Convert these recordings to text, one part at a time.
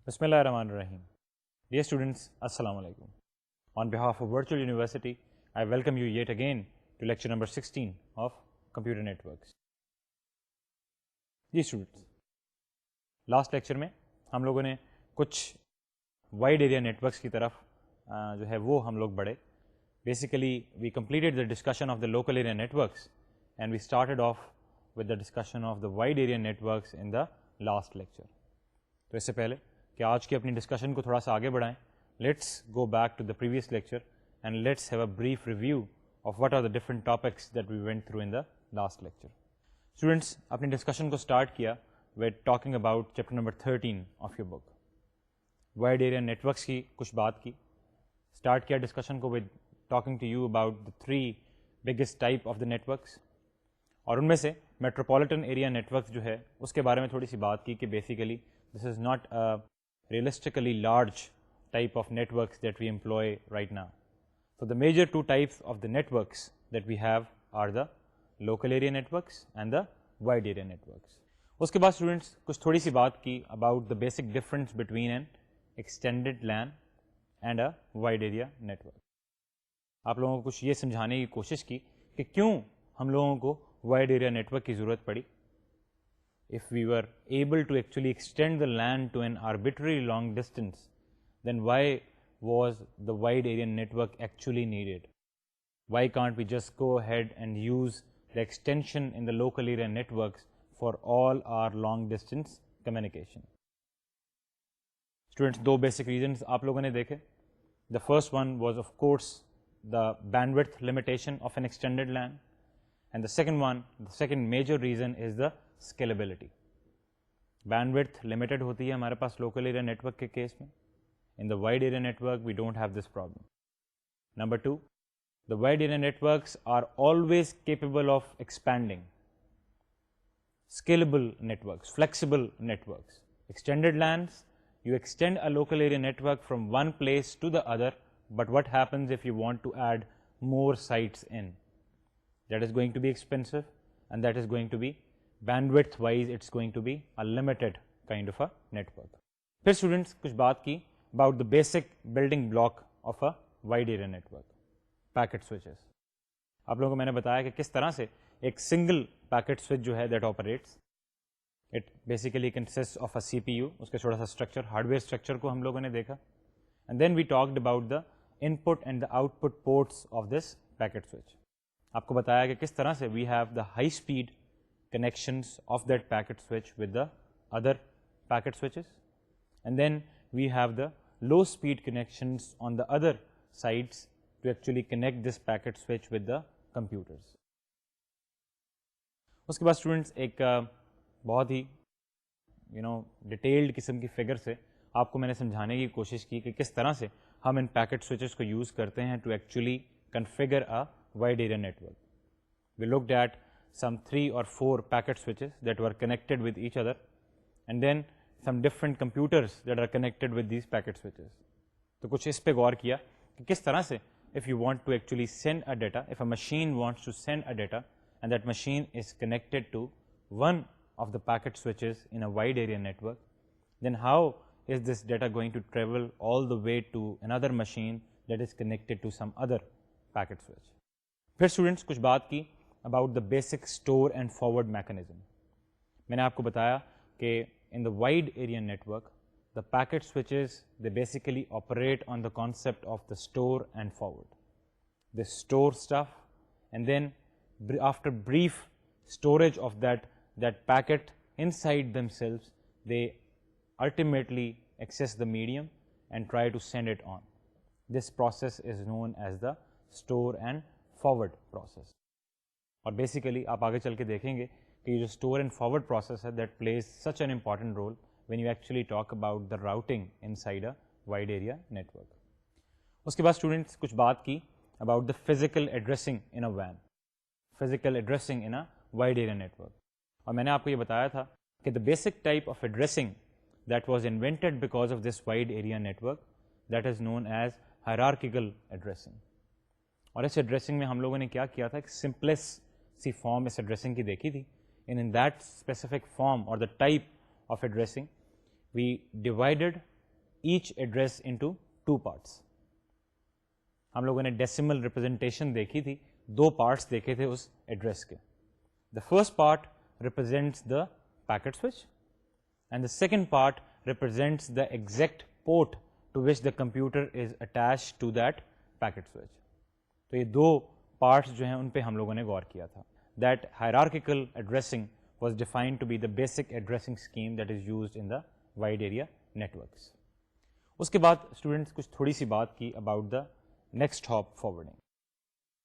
بسم اللہ الرحمن الرحیم. Dear students, Assalamu alaikum. On behalf of Virtual University, I welcome you yet again to lecture number 16 of Computer Networks. جی students, last lecture میں ہم لوگوں نے کچھ وائڈ ایریا نیٹورکس کی طرف جو ہے وہ ہم لوگ بڑھے. Basically we completed the discussion of the local area networks and we started off with the discussion of the wide area networks in the last lecture. تو اس سے پہلے کہ آج کی اپنی ڈسکشن کو تھوڑا سا آگے بڑھائیں، let's go back to the previous lecture and let's have a brief review of what are the different topics that we went through in the last lecture. Students, اپنی ڈسکشن کو اسٹارٹ کیا with talking about chapter number 13 of your book. Wide area networks کی کچھ بات کی، start کیا discussion کو with talking to you about the 3 biggest type of the networks, اور ان میں سے میٹروپولیٹن ایریا نیٹورکس جو ہے اس کے بارے میں تھوڑی سی بات کی کہ basically this is not realistically large type of networks that we employ right now. So the major 2 types of the networks that we have are the local area networks and the wide area networks. اس کے بعد students کچھ تھوڑی سی بات کی about the basic difference between an extended LAN and a wide area network. آپ لوگوں کو کچھ یہ سمجھانے کی کوشش کی کہ کیوں ہم لوگوں کو wide area network کی ضرورت پڑی. If we were able to actually extend the LAN to an arbitrarily long distance, then why was the wide area network actually needed? Why can't we just go ahead and use the extension in the local area networks for all our long distance communication? Students, 2 basic reasons آپ لوگوں نے دیکھے. The first one was of course the bandwidth limitation of an extended LAN, and the second major reason is the scalability. Bandwidth limited ہوتی ہے ہمارے پاس local area network کے case میں. In the wide area network we don't have this problem. Number 2, the wide area networks are always capable of expanding. Scalable networks, flexible networks. Extended LANs, you extend a local area network from one place to the other, but what happens if you want to add more sites in? That is going to be expensive and that is going to be bandwidth wise it's going to be a limited kind of a network. پھر students کچھ بات کی about the basic building block of a wide area network, packet switches. آپ لوگوں کو میں نے بتایا کہ کس طرح سے ایک سنگل پیکٹ سوئچ جو ہے that operates. It basically consists of a CPU. اس کا چھوٹا سا اسٹرکچر، ہارڈ ویئر اسٹرکچر کو ہم لوگوں نے دیکھا. And then we talked about the input and the output ports of this packet switch. آپ کو بتایا کہ کس طرح سے we have the high speed connections of that packet switch with the other packet switches, and then we have the low speed connections on the other sides to actually connect this packet switch with the computers. اس کے بعد students ایک بہت ہی detailed قسم کی figure سے آپ کو میں نے سمجھانے کی کوشش کی کہ کس طرح سے ہم ان پیکٹ سوئچز کو یوز کرتے ہیں to actually configure a wide area network. We looked at some 3 or 4 packet switches that were connected with each other, and then some different computers that are connected with these packet switches. تو کچھ اس پہ غور کیا کہ کس طرح سے if you want to actually send a data, if a machine wants to send a data and that machine is connected to one of the packet switches in a wide area network, then how is this data going to travel all the way to another machine that is connected to some other packet switch? پھر students کچھ بات کی about the basic store and forward mechanism. میں نے آپ کو بتایا کہ in the wide area network the packet switches they basically operate on the concept of the store and forward. They store stuff and then after brief storage of that packet inside themselves they ultimately access the medium and try to send it on. This process is known as the store and forward process. اور basically آپ آگے چل کے دیکھیں گے کہ یہ جو اسٹور اینڈ فارورڈ پروسیس ہے that plays such an important role when you actually talk about the routing inside a wide area network. اس کے بعد اسٹوڈنٹس کچھ بات کی about the physical addressing in a وین، physical addressing in a wide area network. اور میں نے آپ کو یہ بتایا تھا کہ the basic type of addressing that was invented because of this wide area network that is known as hierarchical addressing. اور اس ایڈریسنگ میں ہم لوگوں نے کیا کیا تھا، ایک سمپلیسٹ سی فارم اس ایڈریسنگ کی دیکھی تھی. ان دیٹ اسپیسیفک فارم اور the type of addressing we divided each address into two parts. ہم لوگوں نے ڈیسیمل ریپرزینٹیشن دیکھی تھی, دو پارٹس دیکھے تھے اس ایڈریس کے. The first part represents the packet switch and the second part represents the exact port to which the computer is attach to that packet switch. تو یہ دو پارٹس جو ہیں ان پہ ہم لوگوں نے غور کیا تھا. That hierarchical addressing was defined to be the basic addressing scheme that is used in the wide area networks. اس کے بعد اسٹوڈنٹس کچھ تھوڑی سی بات کی about the next hop forwarding.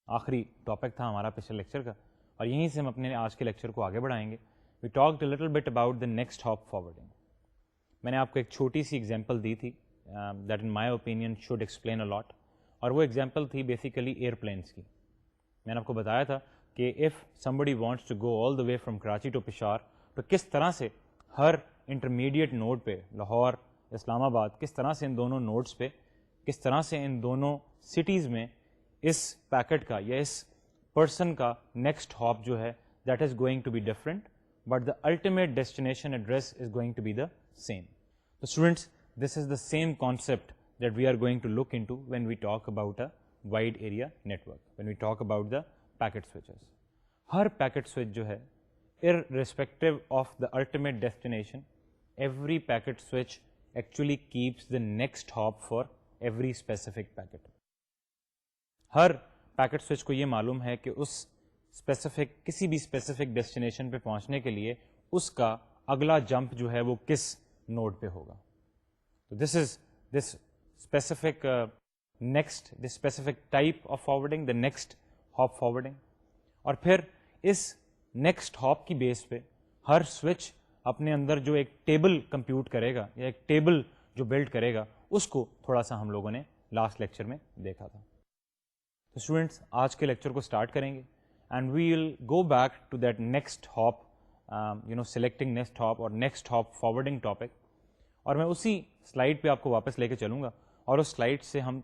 آخری ٹاپک تھا ہمارا پچھلے لیکچر کا, اور یہیں سے ہم اپنے آج کے لیکچر کو آگے بڑھائیں گے. We talked a little bit about the next hop forwarding. میں نے آپ کو ایک چھوٹی سی ایگزامپل دی تھی that in my opinion should explain a lot, اور وہ ایگزامپل تھی بیسیکلی ایئرپلینس کی. میں نے آپ کو بتایا تھا کہ if somebody wants to go all the way from Karachi to Peshawar, تو کس طرح سے ہر انٹرمیڈیٹ نوڈ پہ, لاہور, اسلام آباد, کس طرح سے ان دونوں نوڈس پہ, کس طرح سے ان دونوں سٹیز میں اس پیکٹ کا یا اس پرسن کا نیکسٹ ہاپ جو ہے that is going to be different, but the ultimate destination address is going to be the same. تو students, this is the same concept that we are going to look into when we talk about a wide area network, when we talk about the packet switches. ہر packet switch جو ہے irrespective of the ultimate destination, every packet switch actually keeps the next hop for every specific packet. Hare packet switch کو یہ معلوم ہے کہ اس specific کسی بھی اسپیسیفک ڈیسٹینیشن پہ پہنچنے کے لیے اس کا اگلا جمپ جو ہے وہ کس نوڈ پہ ہوگا. تو this specific next this specific type of forwarding, the next hop forwarding. اور پھر اس نیکسٹ ہاپ کی بیس پہ ہر سوئچ اپنے اندر جو ایک ٹیبل کمپیوٹ کرے گا یا ایک ٹیبل جو بلڈ کرے گا, اس کو تھوڑا سا ہم لوگوں نے لاسٹ لیکچر میں دیکھا تھا. تو اسٹوڈینٹس, آج کے لیکچر کو اسٹارٹ کریں گے and we will go back to that next hop, selecting next hop اور نیکسٹ ہاپ فارورڈنگ ٹاپک. اور میں اسی سلائڈ پہ آپ کو واپس لے کے چلوں گا, اور اس سلائڈ سے ہم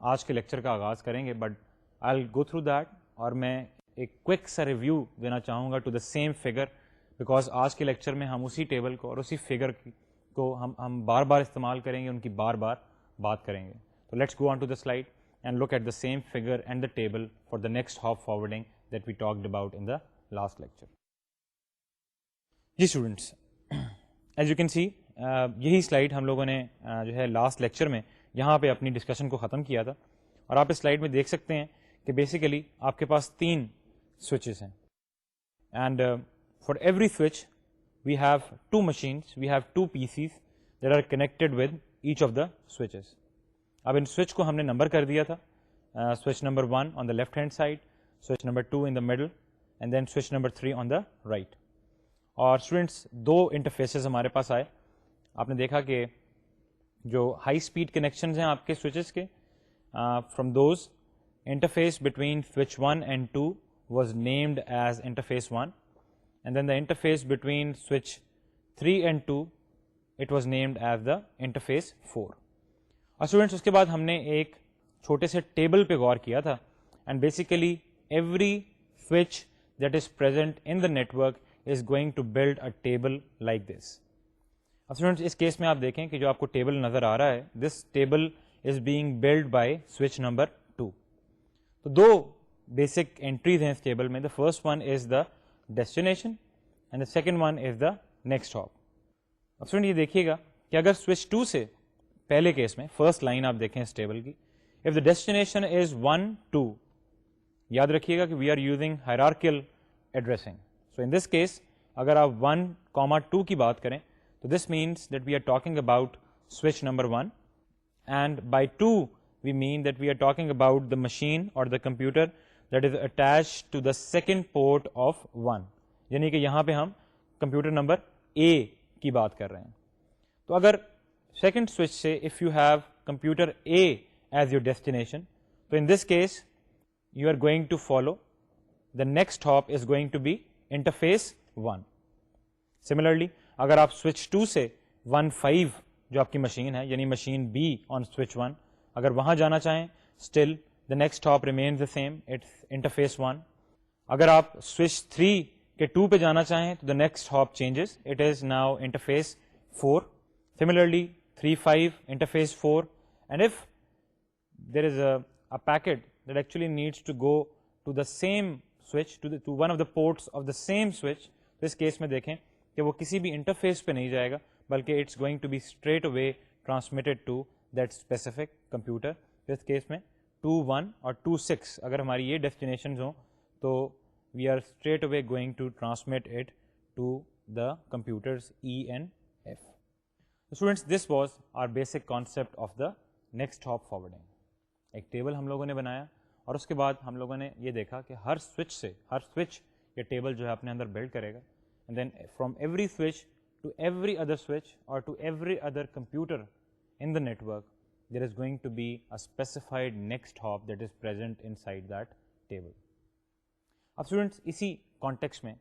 آج کے لیکچر کا آغاز کریں گے. But I will go through that, اور میں ایک کوئک سا ریویو دینا چاہوں گا to the same figure, because آج کے لیکچر میں ہم اسی ٹیبل کو اور اسی فگر کو ہم بار بار استعمال کریں گے, ان کی بار بار بات کریں گے. تو let's go on to the slide and look at the same figure and the table for the next hop forwarding that we talked about in the last lecture. جی students, as you can see یہی slide ہم لوگوں نے جو ہے last lecture میں یہاں پہ اپنی ڈسکشن کو ختم کیا تھا, اور آپ اس سلائڈ میں دیکھ سکتے ہیں کہ بیسیکلی آپ کے پاس 3 سوئچز ہیں, and for every switch we have 2 machines, we have 2 PCs that are connected with each of the switches. اب ان سوئچ کو ہم نے نمبر کر دیا تھا, switch number 1 on the left hand side, switch number 2 in the middle, and then switch number 3 on the right. اور students 2 interfaces ہمارے پاس آئے. آپ نے دیکھا کہ جو ہائی اسپیڈ کنیکشنز ہیں آپ کے سوئچز کے, from those interface between switch 1 and 2 was named as interface 1, and then the interface between switch 3 and 2 it was named as the interface 4. اور اسٹوڈینٹس اس کے بعد ہم نے ایک چھوٹے سے ٹیبل پہ غور کیا تھا, and basically every switch that is present in the network is going to build a table like this. اب اسٹوڈینٹس اس کیس میں آپ دیکھیں کہ جو آپ کو ٹیبل نظر آ رہا ہے, this table is being built by switch number 2. تو 2 بیسک انٹریز ہیں اس ٹیبل میں. The first one is the destination and the second one is the next hop. اب اسٹوڈینٹ یہ دیکھیے گا کہ اگر سوئچ 2 سے پہلے کیس میں فرسٹ لائن آپ دیکھیں اس ٹیبل کی, اف دا ڈیسٹینیشن از 1 2, یاد رکھیے گا کہ we are using hierarchical addressing. So in this case اگر آپ 1, 2 کی بات کریں تو this means that we are talking about switch number 1, and by 2 we mean that we are talking about the machine اور the computer that is attach to the second port of 1, یعنی کہ یہاں پہ ہم کمپیوٹر نمبر A کی بات کر رہے ہیں. تو اگر سیکنڈ سوئچ سے if you have computer A as your destination, تو in this case you are going to follow the next hop is going to be interface 1. Similarly اگر آپ سوئچ 2 سے 1 5 جو آپ کی مشین ہے یعنی مشین B آن سوئچ 1, اگر وہاں جانا چاہیں still the next hop remains the same, it's interface 1. اگر آپ سوئچ 3 کے 2 پہ جانا چاہیں تو دا next hop changes, it is now interface 4. Similarly 3.5 interface 4, and if there is a packet that actually needs to go to the same switch, to one of the ports of the same switch, تو اس case میں دیکھیں کہ وہ کسی بھی interface پہ نہیں جائے گا بلکہ it's going to be straight away transmitted to that specific computer. اس کیس میں 2.1 اور 2.6 اگر ہماری یہ ڈیسٹینیشنز ہوں تو we are straight away going to transmit it to the computers ENF. Students, this was our basic concept of the next hop forwarding. ایک table ہم لوگوں نے بنایا اور اس کے بعد ہم لوگوں نے یہ دیکھا کہ ہر سوئچ یہ ٹیبل جو ہے اپنے اندر بلڈ کرے گا, and then from every switch to every other switch اور to every other computer in the network there is going to be a specified next hop that is present inside that table. اب students اسی context میں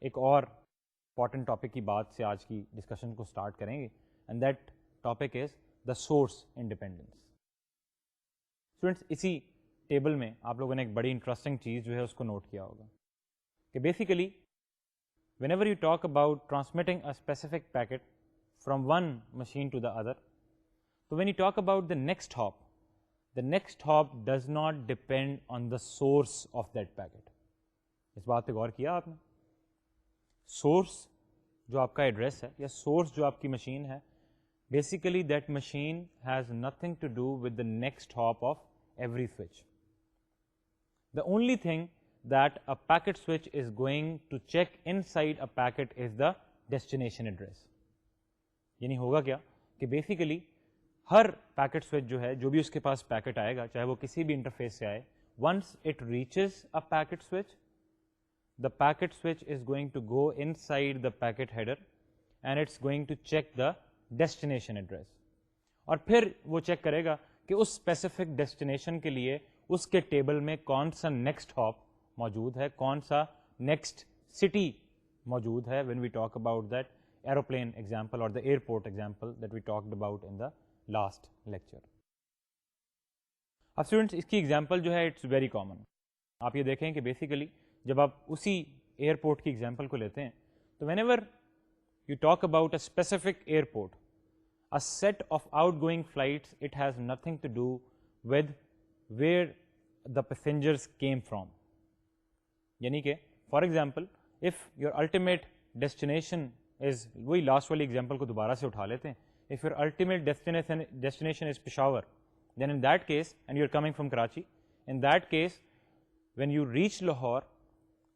ایک اور important topic کی بات سے آج کی ڈسکشن کو اسٹارٹ کریں گے, and that topic is the source independence. Students اسی ٹیبل میں آپ لوگوں نے ایک بڑی انٹرسٹنگ چیز جو ہے اس کو نوٹ کیا ہوگا کہ basically whenever you talk about transmitting a specific packet from one machine to the other, so when you talk about the next hop does not depend on the source of that packet. اس بات پہ غور کیا آپ نے؟ Source جو آپ کا address ہے یا سورس جو آپ کی مشین ہے, basically that machine has nothing to do with the next hop of every switch. The only thing that a packet switch is going to check inside a packet is the destination address. یعنی ہوگا کیا کہ basically ہر packet switch جو ہے, جو بھی اس کے پاس packet آئے گا چاہے وہ کسی بھی انٹرفیس سے آئے, once it reaches a packet switch, the packet switch is going to go inside the packet header and it's going to check the destination address. اور پھر وہ چیک کرے گا کہ اس اسپیسیفک ڈیسٹینیشن کے لیے اس کے ٹیبل میں کون سا نیکسٹ ہاپ موجود ہے, کون سا نیکسٹ سٹی موجود ہے. When we talk about that aeroplane example اور the airport example that we talked about in the last lecture. اب اسٹوڈینٹس اس کی ایگزامپل جو ہے اٹس ویری کامن. آپ یہ دیکھیں کہ بیسیکلی جب آپ اسی ایئرپورٹ کی ایگزامپل کو لیتے ہیں تو whenever you talk about a specific airport, a set of outgoing flights, it has nothing to do with where the passengers came from. یعنی کہ for example if your ultimate destination is, وہی last والی example کو دوبارہ سے اٹھا لیتے ہیں, if your ultimate destination is Peshawar, then in that case, and you're coming from Karachi, in that case, when you reach Lahore,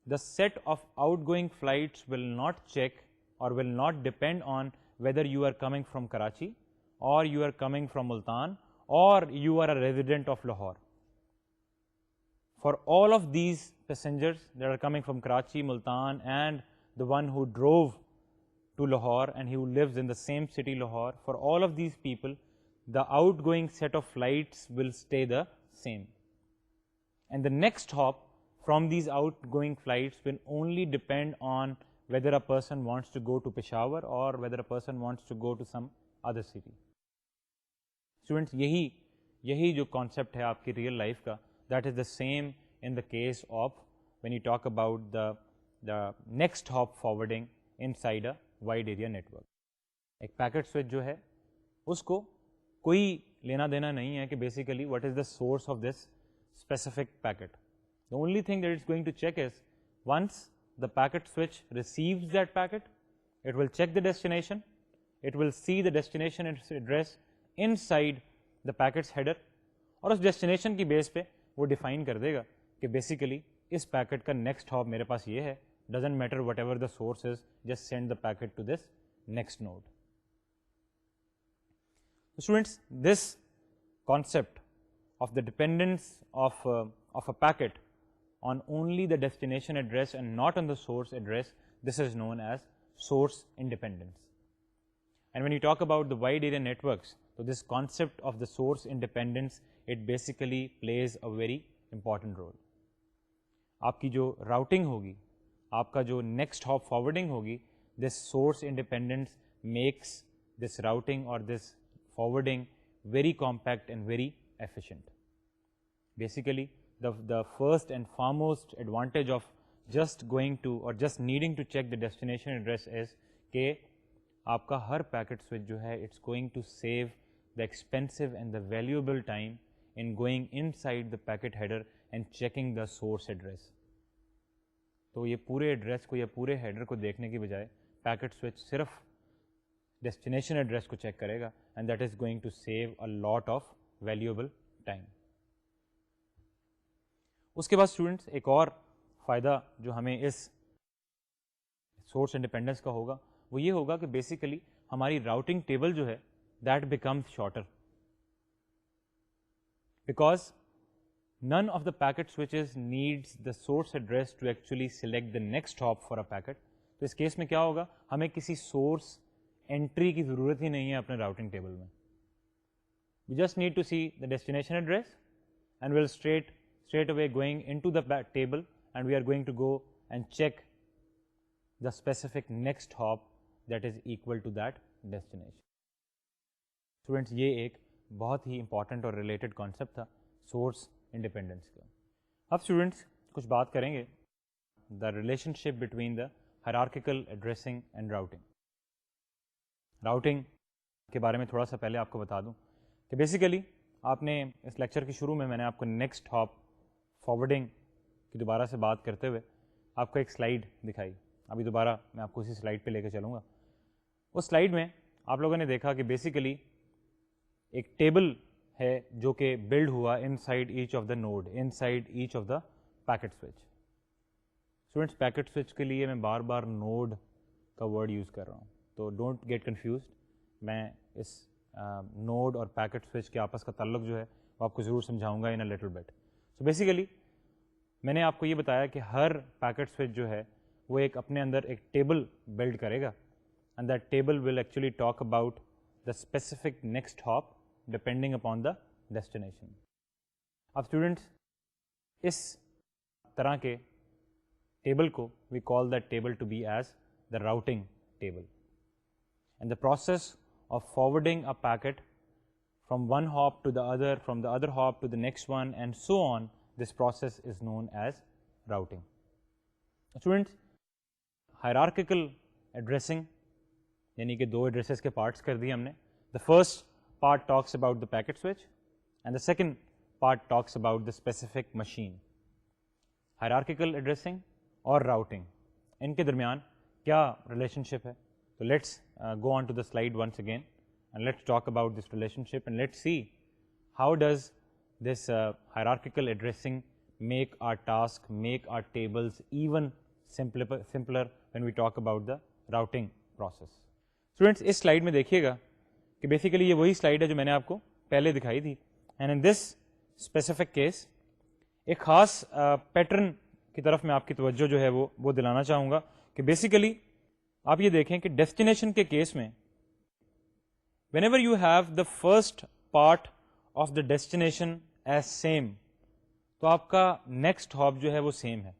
the set of outgoing flights will not check or will not depend on whether you are coming from Karachi or you are coming from Multan or you are a resident of Lahore. For all of these passengers that are coming from Karachi, Multan, and the one who drove to Lahore and who lives in the same city Lahore, for all of these people the outgoing set of flights will stay the same, and the next hop from these outgoing flights will only depend on whether a person wants to go to Peshawar or whether a person wants to go to some other city. Students, یہی جو concept ہے آپ کی real life کا, that is the same in the case of when you talk about the next hop forwarding inside a wide area network. ایک packet switch جو ہے اس کو کوئی لینا دینا نہیں ہے کہ basically what is the source of this specific packet. The only thing that is going to check is once the packet switch receives that packet, it will check the destination, it will see the destination address inside the packet's header, اور اس destination کی بیس پہ وہ define کر دے گا کہ basically اس packet کا next hop میرے پاس یہ ہے. Doesn't matter whatever the source is, just send the packet to this next node. So students, this concept of the dependence of a packet on only the destination address and not on the source address, this is known as source independence. And when you talk about the wide area networks, so this concept of the source independence, it basically plays a very important role. آپ کی جو routing ہوگی, آپ کا جو next hop forwarding ہوگی, this source independence makes this routing اور this forwarding very compact and very efficient. Basically the first and foremost advantage of just going to or just needing to check the destination address is کہ آپ کا ہر packet switch جو ہے it's going to save the expensive and the valuable time in going inside the packet header and checking the source address. تو یہ پورے address کو یا پورے ہیڈر کو دیکھنے کی بجائے پیکٹ سوئچ صرف ڈیسٹینیشن ایڈریس کو چیک کرے گا and that is going to save a lot of valuable time. اس کے بعد اسٹوڈنٹس ایک اور فائدہ جو ہمیں اس سورس انڈیپینڈنس کا ہوگا وہ یہ ہوگا کہ بیسیکلی ہماری راؤٹنگ ٹیبل جو ہے that becomes shorter, because none of the packet switches needs the source address to actually select the next hop for a packet. تو اس کیس میں کیا ہوگا, ہمیں کسی سورس انٹری کی ضرورت ہی نہیں ہے اپنے راؤٹنگ ٹیبل میں. We just need to see the destination address and we'll straight away going into the table and we are going to go and check the specific next hop that is equal to that destination. Students, یہ ایک بہت ہی important اور related concept تھا source independence کا. اب students کچھ بات کریں گے the relation ship between the hierarchical addressing and routing. Routing کے بارے میں تھوڑا سا پہلے آپ کو بتا دوں کہ بیسیکلی آپ نے اس لیکچر کے شروع میں نے آپ کو نیکسٹ ہاپ فارورڈنگ کی دوبارہ سے بات کرتے ہوئے آپ کو ایک سلائیڈ دکھائی. ابھی دوبارہ میں آپ کو اسی سلائیڈ پہ لے کے چلوں گا. اس سلائیڈ میں آپ لوگوں نے دیکھا کہ بیسیکلی ایک ٹیبل ہے جو کہ بلڈ ہوا inside each of the node, inside each of the packet switch. Students packet switch کے لیے میں بار بار نوڈ کا ورڈ یوز کر رہا ہوں, تو ڈونٹ گیٹ کنفیوزڈ. میں اس نوڈ اور پیکٹ سوئچ کے آپس کا تعلق جو ہے وہ آپ کو ضرور سمجھاؤں گا in a little bit. So basically میں نے آپ کو یہ بتایا کہ ہر پیکٹ سوئچ جو ہے وہ ایک اپنے اندر ایک ٹیبل بلڈ کرے گا and that table will actually talk about the specific next hop depending upon the destination. اب اسٹوڈنٹس اس طرح کے ٹیبل کو we call that table to be as the routing table. And the process of forwarding a packet from one hop to the other hop to the next one and so on, this process is known as routing. Students, hierarchical addressing یعنی کہ دو addresses کے parts کر دیے ہم نے. The first part talks about the packet switch and the second part talks about the specific machine. Hierarchical addressing اور routing ان کے درمیان کیا ریلیشن شپ ہے؟ تو let's go on to the slide once again and let's talk about this relationship and let's see how does this hierarchical addressing make our task, make our tables even simpler when we talk about the routing process. Students, اس slide میں دیکھیے گا کہ basically یہ وہی slide ہے جو میں نے آپ کو پہلے دکھائی تھی. and in this specific case ایک خاص پیٹرن کی طرف میں آپ کی توجہ جو ہے وہ دلانا چاہوں گا کہ بیسیکلی آپ یہ دیکھیں کہ ڈیسٹینیشن کے کیس میں whenever you have the first part of the destination as same تو آپ کا نیکسٹ ہاپ جو ہے وہ سیم ہے.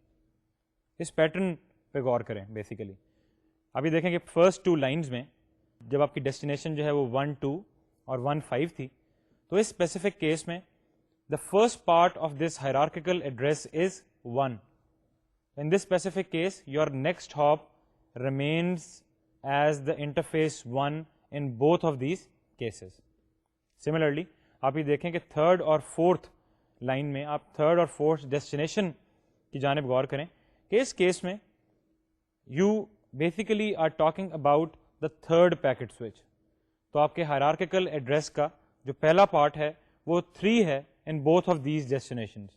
اس پیٹرن پہ غور کریں. بیسیکلی ابھی دیکھیں کہ فرسٹ ٹو لائنز میں جب آپ کی ڈیسٹینیشن جو ہے وہ 1 2 اور 1 5 تھی تو اس اسپیسیفک کیس میں the first part of this hierarchical address is 1. In this specific case your next hop remains as the interface 1 in both of these cases. Similarly, آپ یہ دیکھیں کہ تھرڈ اور فورتھ لائن میں آپ تھرڈ اور fourth destination کی جانب غور کریں کہ اس کیس میں you basically are talking about the third packet switch. تو آپ کے ہائرارکیکل ایڈریس کا جو پہلا پارٹ ہے وہ 3 ہے in both of these destinations.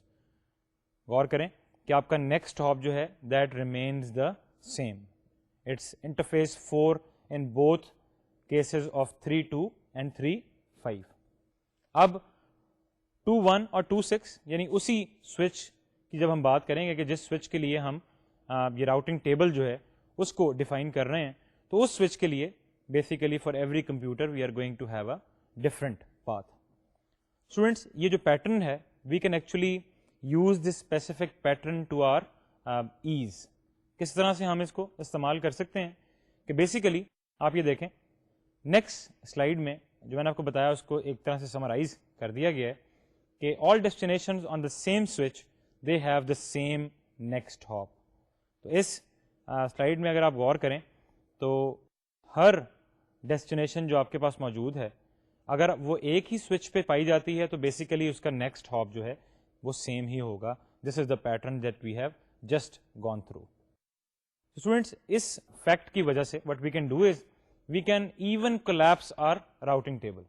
غور کریں کہ آپ کا نیکسٹ ہاپ جو ہے that remains the same. It's interface 4 in both cases of 3 2 and 3 5. اب 2 1 اور 2 6 یعنی اسی سوئچ کی جب ہم بات کریں گے کہ جس سوئچ کے لیے ہم یہ راؤٹنگ ٹیبل جو ہے اس کو ڈیفائن کر رہے ہیں تو اس سوئچ کے لیے basically for every computer we are going to have a different path. Students یہ جو پیٹرن ہے we can actually use this specific pattern to our ease. کس طرح سے ہم اس کو استعمال کر سکتے ہیں کہ بیسیکلی آپ یہ دیکھیں نیکسٹ سلائیڈ میں جو میں نے آپ کو بتایا اس کو ایک طرح سے سمرائز کر دیا گیا ہے کہ all destinations on the same switch they have the same next hop. تو اس سلائیڈ میں اگر آپ غور کریں تو ہر ڈیسٹینیشن جو آپ کے پاس موجود ہے اگر وہ ایک ہی سوئچ پہ پائی جاتی ہے تو بیسیکلی اس کا نیکسٹ ہاپ جو ہے وہ سیم ہی ہوگا. This is the pattern that we have just gone through. Students اس فیکٹ کی وجہ سے what we can do is we can even collapse our routing table.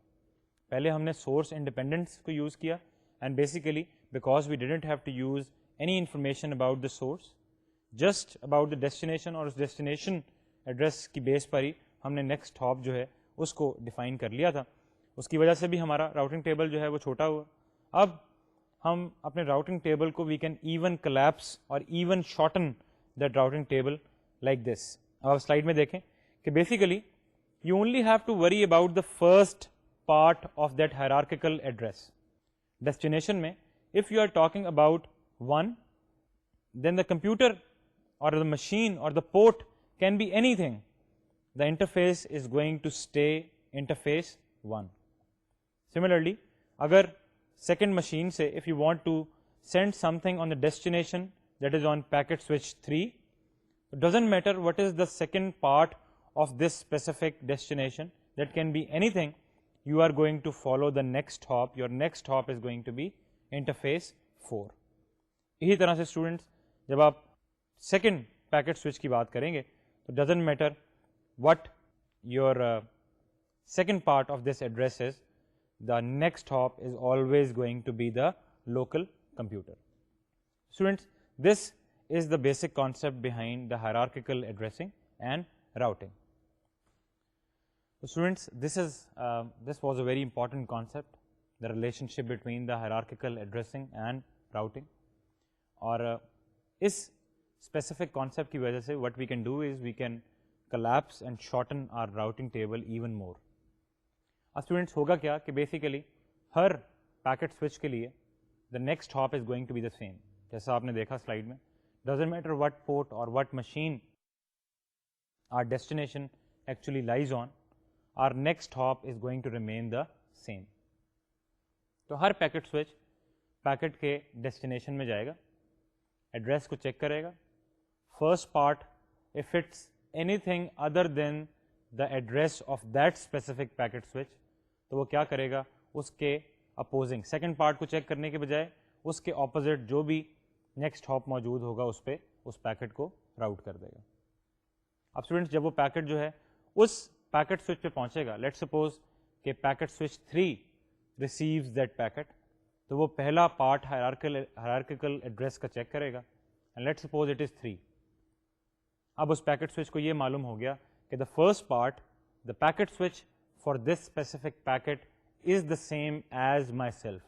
پہلے ہم نے سورس انڈیپینڈنس کو یوز کیا and basically because we didn't have to use any information about the source, just about the destination, اور اس destination address کی بیس پر ہی ہم نے نیکسٹ ہاپ جو ہے اس کو ڈیفائن کر لیا تھا. اس کی وجہ سے بھی ہمارا راؤٹنگ ٹیبل جو ہے وہ چھوٹا ہوا. اب ہم اپنے راؤٹنگ ٹیبل کو وی کین ایون کولیپس اور even shorten that routing table like this. اب آپ سلائڈ میں دیکھیں کہ basically you only have to worry about the first part of that hierarchical address. Destination میں if you are talking about one, then the computer or the machine or the port can be anything. The interface is going to stay interface 1. Similarly, agar second machine say if you want to send something on the destination that is on packet switch 3, it doesn't matter what is the second part of this specific destination, that can be anything. You are going to follow the next hop. Your next hop is going to be interface 4. اسی طرح سے students جب آپ second packet switch کی بات کریں گے تو doesn't matter what your second part of this address is, the next hop is always going to be the local computer. Students this is the basic concept behind the hierarchical addressing and routing. Students this was a very important concept, the relationship between the hierarchical addressing and routing. اور اس specific concept کی وجہ سے what we can do is we can collapse and shorten our routing table even more. Students ہوگا کیا کہ basically ہر packet switch کے لیے the next hop is going to be the same. جیسا آپ نے دیکھا سلائڈ میں, doesn't matter what port or what machine our destination actually lies on, our next hop is going to remain the same. تو ہر packet switch packet کے destination میں جائے گا, ایڈریس کو چیک کرے گا, first part of its anything other than the address of that specific packet switch, تو وہ کیا کرے گا, اس کے اپوزنگ سیکنڈ پارٹ کو چیک کرنے کے بجائے اس کے اپوزٹ جو بھی نیکسٹ ہاپ موجود ہوگا اس پہ اس پیکٹ کو راؤٹ کر دے گا. اب اسٹوڈنٹس جب وہ پیکٹ جو ہے اس پیکٹ سوئچ پہ پہنچے گا, لیٹ سپوز کہ packet switch 3 receives that packet, تو وہ پہلا پارٹ hierarchical ایڈریس کا چیک کرے گا and let's suppose it is 3. اب اس پیکٹ سوئچ کو یہ معلوم ہو گیا کہ the first part, the packet switch for this specific packet is the same as myself.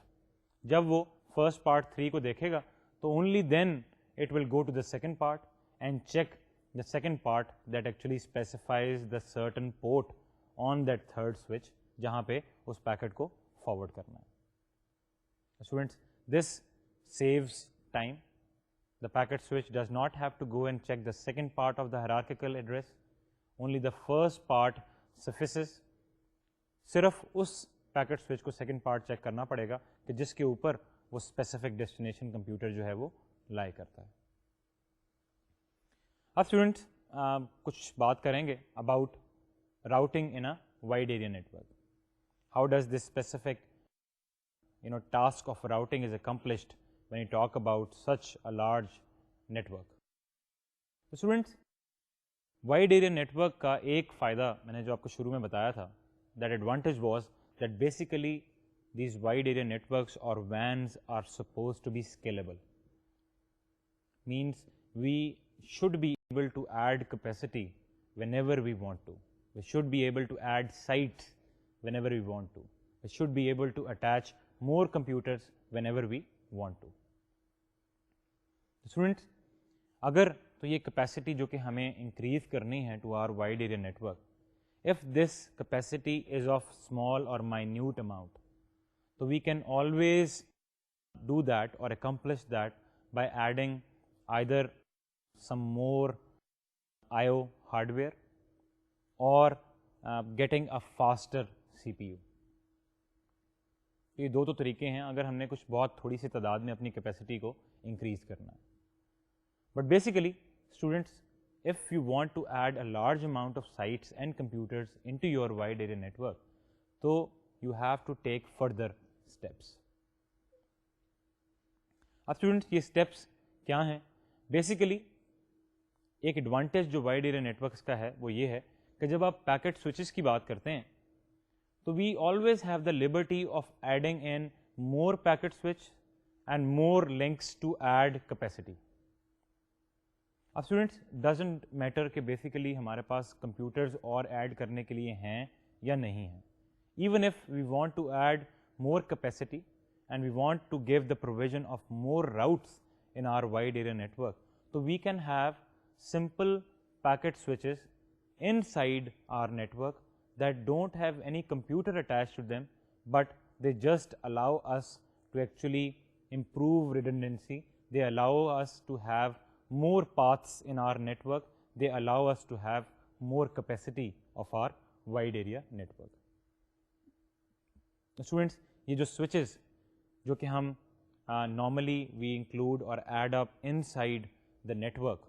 جب وہ first part 3 کو دیکھے گا تو only then it will go to the second part and check the second part that actually specifies the certain port on that third switch جہاں پہ اس packet کو forward کرنا ہے. Students this saves time. The packet switch does not have to go and check the second part of the hierarchical address, only the first part suffices. صرف اس packet switch کو second part check کرنا پڑے گا کہ جس کے اوپر وہ اسپیسیفک ڈیسٹینیشن کمپیوٹر جو ہے وہ لائی کرتا ہے. اب اسٹوڈنٹس کچھ بات کریں گے about routing in a wide area network. How does this specific task of routing is accomplished when you talk about such a large network? So students, wide area network کا ایک فائدہ میں نے جو آپ کو شروع میں بتایا تھا, that advantage was that basically these wide area networks or WANs are supposed to be scalable. Means we should be able to add capacity whenever we want to. We should be able to add sites whenever we want to. We should be able to attach more computers whenever we want to. Students, اگر تو یہ capacity جو کہ ہمیں increase کرنی ہے to our wide area network, if this capacity is of small or minute amount, so we can always do that or accomplish that by adding either some more IO hardware or getting a faster CPU. یہ دو تو طریقے ہیں اگر ہم نے کچھ بہت تھوڑی سی تعداد میں اپنی کیپیسٹی کو انکریز کرنا ہے. But basically students if you want to add a large amount of sites and computers into your wide area network, so you have to take further steps. اب اسٹوڈنٹس یہ اسٹیپس کیا ہیں؟ Basically ایک advantage جو wide area networks کا ہے وہ یہ ہے کہ جب آپ پیکٹ سوئچز کی بات کرتے ہیں تو we always have the liberty of adding in more packet switch and more links to add capacity. اب اسٹوڈنٹس ڈزنٹ میٹر کہ بیسیکلی ہمارے پاس کمپیوٹرز اور ایڈ کرنے کے لیے ہیں یا نہیں ہیں. Even if we want to add more capacity and we want to give the provision of more routes in our wide area network, so we can have simple packet switches inside our network that don't have any computer attached to them, but they just allow us to actually improve redundancy, they allow us to have more paths in our network, they allow us to have more capacity of our wide area network. Students, یہ جو switches جو کہ ہم normally we include اور add up inside the network,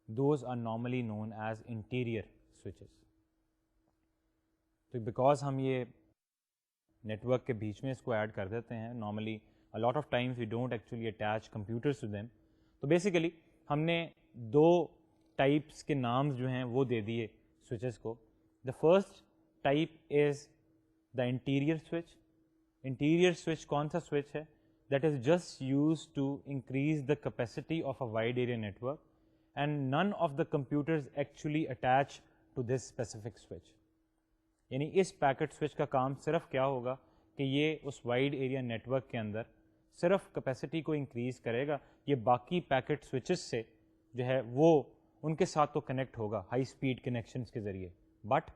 those are normally known as interior switches. تو because ہم یہ network کے بیچ میں اس کو ایڈ کر دیتے ہیں, normally a lot of times we don't actually attach computers to them, تو بیسیکلی ہم نے دو ٹائپس کے نامز جو ہیں وہ دے دیے سوئچز کو. The first type is the interior switch. Interior switch کون سا سوئچ ہے؟ That is just use to increase the capacity of a wide area network and none of the computers actually attach to this specific switch. یعنی اس packet switch کا کام صرف کیا ہوگا کہ یہ اس وائڈ ایریا نیٹورک کے اندر صرف کیپیسٹی کو انکریز کرے گا, یہ باقی پیکٹ سوئچز سے جو ہے وہ ان کے ساتھ تو کنیکٹ ہوگا ہائی اسپیڈ کنیکشنز کے ذریعے, but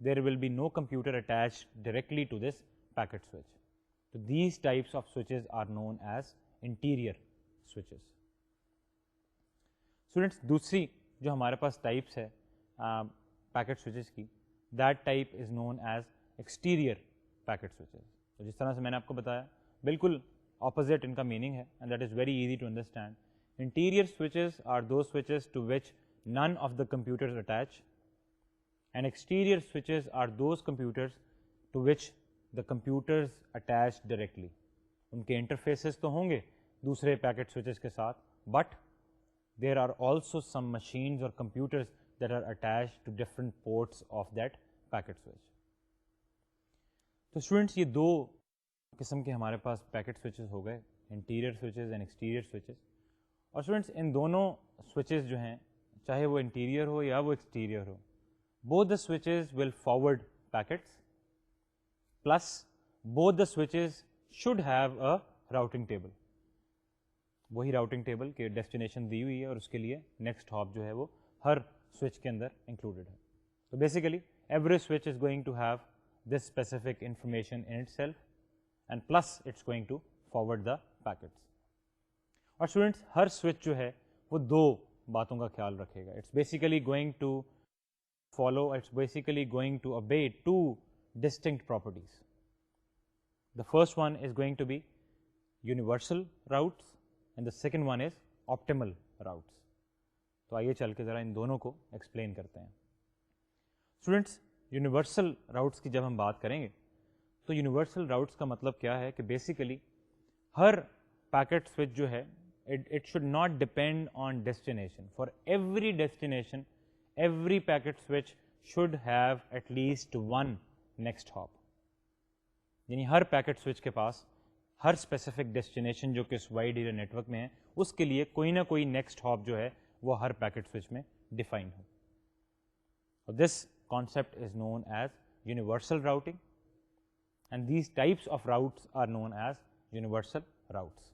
there will be no computer attach directly to this packet switch. So these types of switches are known as interior switches. Students, دوسری جو ہمارے پاس ٹائپس ہے پیکٹ سوئچز کی, that type is known as exterior packet switches. تو جس طرح سے میں نے آپ کو بتایا بالکل اپوزٹ ان کا میننگ ہے, and that is very easy to understand. Interior switches are those switches to which none of the computers attach, and exterior switches are those computers to which the computers attached directly. ان کے interfaces تو ہوں گے دوسرے packet switches کے ساتھ, but there are also some machines اور computers that are attached to different ports of that packet switch. تو students یہ دو قسم کے ہمارے پاس پیکٹ سوئچز ہو گئے, interior switches and exterior switches. اور اسٹوڈنٹس ان دونوں سوئچز جو ہیں چاہے وہ انٹیریئر ہو یا وہ exterior who, both the switches will forward packets, plus both the switches should have a routing table. وہی راؤٹنگ ٹیبل کے ڈیسٹینیشن دی ہوئی ہے اور اس کے لیے نیکسٹ ہاپ جو ہے وہ ہر سوئچ کے اندر انکلوڈیڈ ہے. تو basically every switch is going to have this specific information in itself and plus it's going to forward the packets. اور اسٹوڈنٹس ہر سوئچ جو ہے وہ دو باتوں کا خیال رکھے گا. It's basically going to follow, it's basically going to obey two distinct properties. The first one is going to be universal routes and the second one is optimal routes. تو آئیے چل کے ذرا ان دونوں کو ایکسپلین کرتے ہیں. اسٹوڈنٹس یونیورسل راؤٹس کی جب ہم بات کریں گے تو یونیورسل راؤٹس کا مطلب کیا ہے کہ بیسیکلی ہر پیکٹ سوئچ جو ہے it should not depend on destination. For every destination every packet switch should have at least one next hop. یعنی ہر پیکٹ سوئچ کے پاس ہر اسپیسیفک ڈیسٹینیشن جو کہ اس وائڈ ایریا نیٹورک میں ہے اس کے لیے کوئی نہ کوئی نیکسٹ ہاپ جو ہے وہ ہر پیکٹ سوئچ میں define who. This concept is known as universal routing and these types of routes are known as universal routes.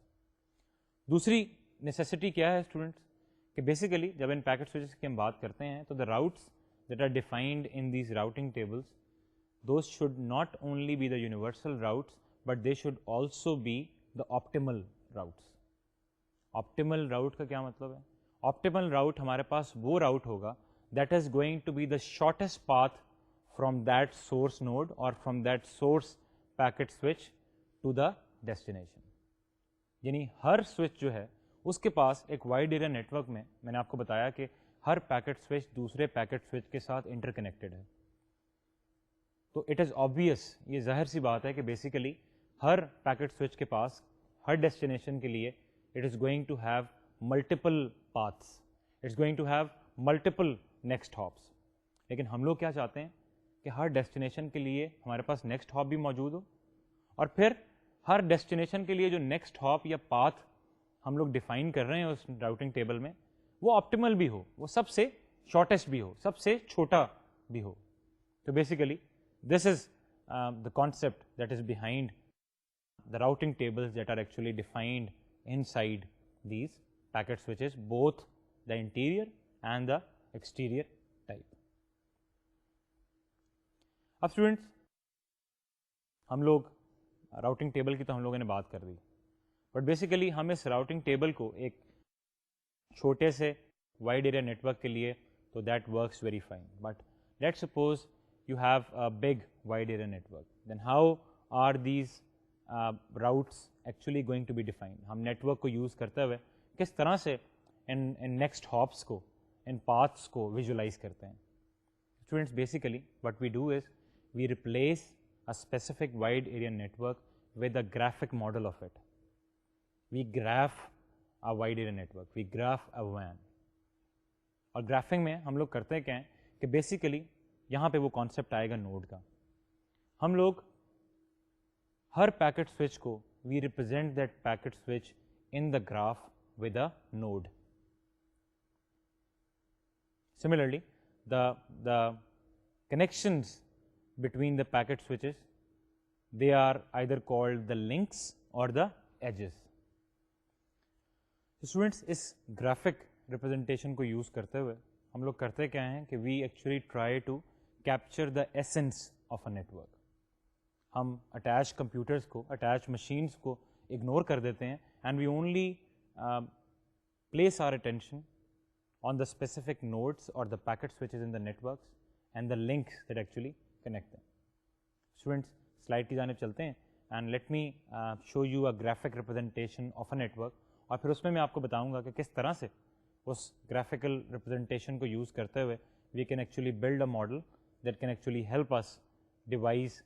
دوسری necessity کیا ہے اسٹوڈنٹس کہ بیسیکلی جب ان پیکٹ سوئچز کی ہم بات کرتے ہیں تو the routes that are defined in these routing tables, those should not only be the universal routes but they should also be the optimal routes. optimal route کا کیا مطلب ہے؟ optimal route ہمارے پاس وہ route ہوگا that is going to be the shortest path from that source node or from that source packet switch to the destination. یعنی ہر switch جو ہے اس کے پاس ایک وائڈ ایریا نیٹورک میں نے آپ کو بتایا کہ ہر پیکٹ سوئچ دوسرے پیکٹ سوئچ کے ساتھ انٹر کنیکٹڈ ہے. تو اٹ از آبویس, یہ ظاہر سی بات ہے کہ بیسیکلی ہر پیکٹ سوئچ کے پاس ہر ڈیسٹینیشن کے لیے it is going to have multiple paths, it's going to have multiple next hops. لیکن ہم لوگ کیا چاہتے ہیں کہ ہر ڈیسٹینیشن کے لیے ہمارے پاس نیکسٹ ہاپ بھی موجود ہو, اور پھر ہر ڈیسٹینیشن کے لیے جو نیکسٹ ہاپ یا پاتھ ہم لوگ ڈیفائن کر رہے ہیں اس راؤٹنگ ٹیبل میں وہ آپٹیمل بھی ہو, وہ سب سے شارٹیسٹ بھی ہو, سب سے چھوٹا بھی ہو. تو basically this is the concept that is behind the routing tables that are actually defined inside these packet switches, both the interior and the exterior type. اب اسٹوڈینٹس ہم لوگ راؤٹنگ ٹیبل کی تو ہم لوگوں نے بات کر دی, بٹ بیسیکلی ہم اس راؤٹنگ ٹیبل کو ایک چھوٹے سے وائڈ ایریا نیٹورک کے لیے تو that works very fine, but let suppose you have a big wide area network, then how are these routes actually going to be defined. ہم network کو use کرتے ہوئے کس طرح سے ان نیکسٹ ہاپس کو, ان پاتھس کو visualize کرتے ہیں. Students basically what we do is we replace a specific wide area network with a graphic model of it. We graph a wide area network, we graph a وین. اور graphing میں ہم لوگ کرتے کیا ہیں کہ بیسیکلی یہاں پہ وہ کانسیپٹ آئے گا نوڈ کا. ہم لوگ ہر پیکٹ سوئچ کو we represent that packet switch in the graph with a node. Similarly the connections between the packet switches, they are either called the links or the edges. Students اس graphic representation کو use کرتے ہوئے ہم لوگ کرتے کیا ہیں کہ we actually try to capture the essence of a network. ہم اٹیچ کمپیوٹرس کو, اٹیچ مشینس کو اگنور کر دیتے ہیں and we only place our attention on the specific nodes or the packet switches in the networks and the links that actually connect them. Students, slide کی جانب چلتے ہیں and let me show you a graphic representation of a network, اور پھر اس میں میں آپ کو بتاؤں گا کہ کس طرح سے اس graphical representation کو یوز کرتے ہوئے we can actually build a model that can actually help us devise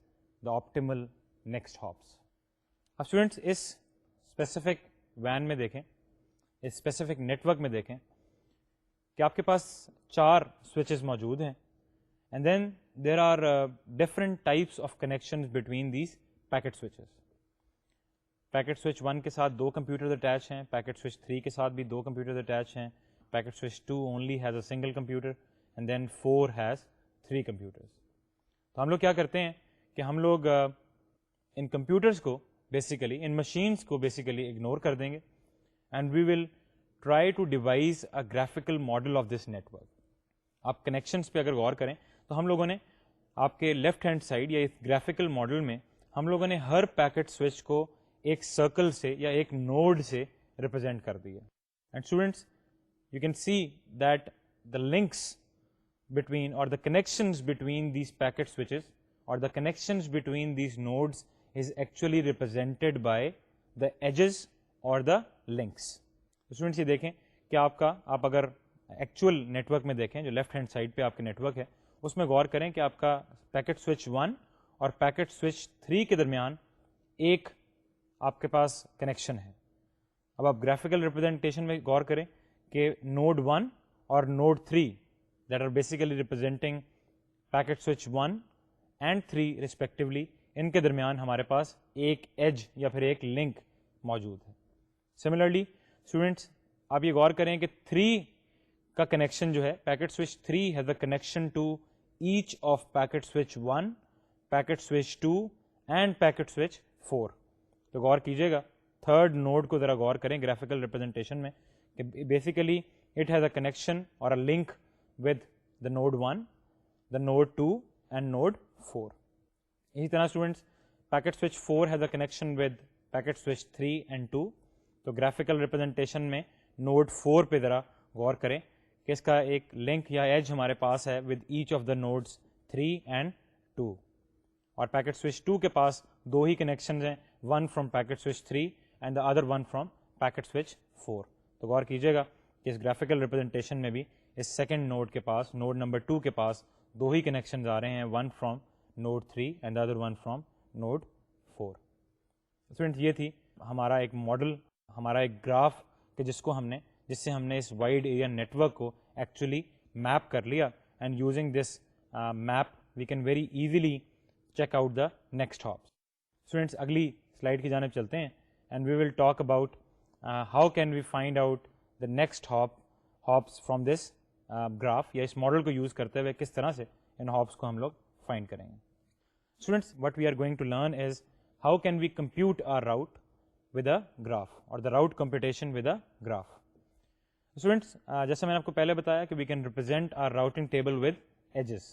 the optimal next hops. اب students اس specific WAN میں دیکھیں, اس specific network میں دیکھیں کہ آپ کے پاس 4 سوئچز موجود ہیں and then there are different types of connections between these packet switches. Packet switch 1 کے ساتھ 2 کمپیوٹرز اٹیچ ہیں, پیکٹ سوئچ 3 کے ساتھ بھی 2 کمپیوٹرز اٹیچ ہیں, packet switch 2 only has a single computer and then 4 has 3 computers. تو ہم لوگ کیا کرتے ہیں کہ ہم لوگ ان کمپیوٹرز کو بیسیکلی, ان مشینس کو بیسیکلی اگنور کر دیں گے and we will try to devise a graphical model of this network. آپ کنیکشنس پہ اگر غور کریں تو ہم لوگوں نے آپ کے لیفٹ ہینڈ سائڈ یا اس گرافیکل ماڈل میں ہم لوگوں نے ہر پیکٹ سوئچ کو ایک سرکل سے یا ایک نوڈ سے ریپرزینٹ کر دیا. And students you can see that the links between اور the connections between these packet switches اور the connections between these nodes is actually represented by the edges اور دا لنکس. اسٹوڈینٹس یہ دیکھیں کہ آپ اگر ایکچوئل نیٹورک میں دیکھیں جو لیفٹ ہینڈ سائڈ پہ آپ کے نیٹورک ہے اس میں غور کریں کہ آپ کا پیکٹ سوئچ 1 اور پیکٹ سوئچ 3 کے درمیان ایک آپ کے پاس کنیکشن ہے. اب آپ گرافیکل ریپرزنٹیشن میں غور کریں کہ نوڈ 1 اور node 3 that are basically representing packet switch 1 and 3 respectively, ان کے درمیان ہمارے پاس ایک ایج یا پھر ایک لنک موجود ہے. سملرلی اسٹوڈینٹس آپ یہ غور کریں کہ 3 کا کنیکشن جو ہے packet switch 3 has a connection to each of packet switch 1, packet switch 2 and packet switch 4. تو غور کیجیے گا تھرڈ نوڈ کو ذرا غور کریں گرافیکل ریپرزنٹیشن میں کہ basically it has a connection اور a link with the node 1, the node 2 and node 4. اسی طرح students packet switch 4 has a connection with packet switch 3 and 2. تو گرافیکل ریپرزنٹیشن میں نوڈ 4 پہ ذرا غور کریں کہ اس کا ایک لنک یا ایج ہمارے پاس ہے with each of the nodes 3 and 2. اور پیکٹ سوئچ 2 کے پاس 2 ہی کنیکشنز ہیں, one from packet switch 3 and the other one from packet switch 4. تو غور کیجیے گا کہ اس گرافیکل ریپرزنٹیشن میں بھی اس سیکنڈ نوڈ کے پاس, نوڈ نمبر 2 کے پاس 2 ہی کنیکشنز آ رہے ہیں, one from node 3 and other one from node 4. Students یہ تھی ہمارا ایک ماڈل, ہمارا ایک گراف کہ جس سے ہم نے اس وائڈ ایریا نیٹورک کو ایکچولی میپ کر لیا, and using this map we can very easily check out the next hops. Students اگلی سلائڈ کی جانب چلتے ہیں, and we will talk about how can we find out the next hops from this graph, یا اس model کو use کرتے ہوئے کس طرح سے ان ہاپس کو ہم لوگ فائنڈ کریں گے. Students what we are going to learn is how can we compute our route with a graph, اور the route computation with a graph. Students جیسے میں نے آپ کو پہلے بتایا کہ we can represent our routing table with edges.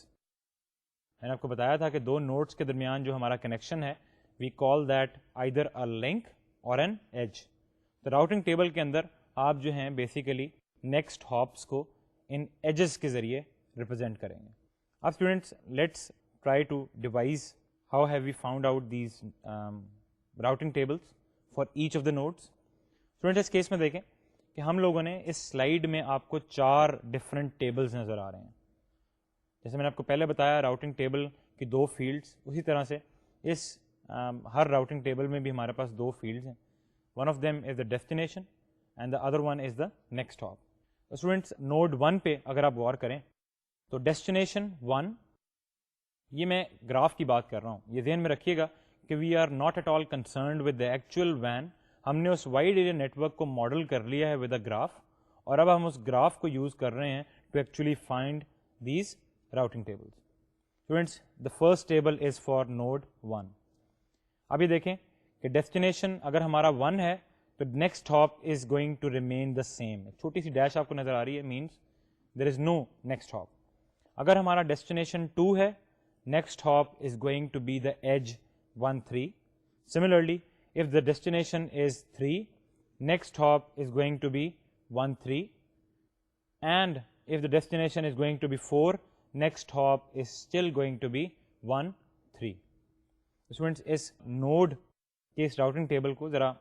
میں نے آپ کو بتایا تھا کہ 2 نوڈس کے درمیان جو ہمارا کنیکشن ہے we call that either a link or an edge. تو راؤٹنگ ٹیبل کے اندر آپ جو ہیں بیسیکلی نیکسٹ ہاپس کو ان ایجز کے ذریعے ریپرزینٹ کریں گے. اب students let's try to devise how have we found out these routing tables for each of the nodes. Student اس کیس میں دیکھیں کہ ہم لوگوں نے اس سلائیڈ میں آپ کو 4 ڈفرینٹ ٹیبلز نظر آ رہے ہیں. جیسے میں نے آپ کو پہلے بتایا راؤٹنگ ٹیبل کی 2 فیلڈس, اسی طرح سے اس ہر راؤٹنگ ٹیبل میں بھی ہمارے پاس 2 فیلڈز ہیں. One of them is the destination and the other one is the next hop. Students node 1 پہ اگر آپ غور کریں تو ڈیسٹینیشن 1, یہ میں گراف کی بات کر رہا ہوں, یہ ذہن میں رکھیے گا کہ we are not at all concerned with the actual وین. ہم نے اس وائڈ ایریا نیٹورک کو ماڈل کر لیا ہے ود اے گراف, اور اب ہم اس گراف کو یوز کر رہے ہیں to actually find these routing tables. Students the first table is for node 1. ابھی دیکھیں کہ ڈیسٹینیشن اگر ہمارا 1 ہے تو next hop is going to remain the same. چھوٹی سی ڈیش آپ کو نظر آ رہی ہے, means there is no next hop. اگر ہمارا ڈیسٹینیشن 2 ہے, next hop is going to be the edge 1 3. Similarly if the destination is 3, next hop is going to be 1 3, and if the destination is going to be 4, next hop is still going to be 1 3. Students us node کے اس routing table کو ذرا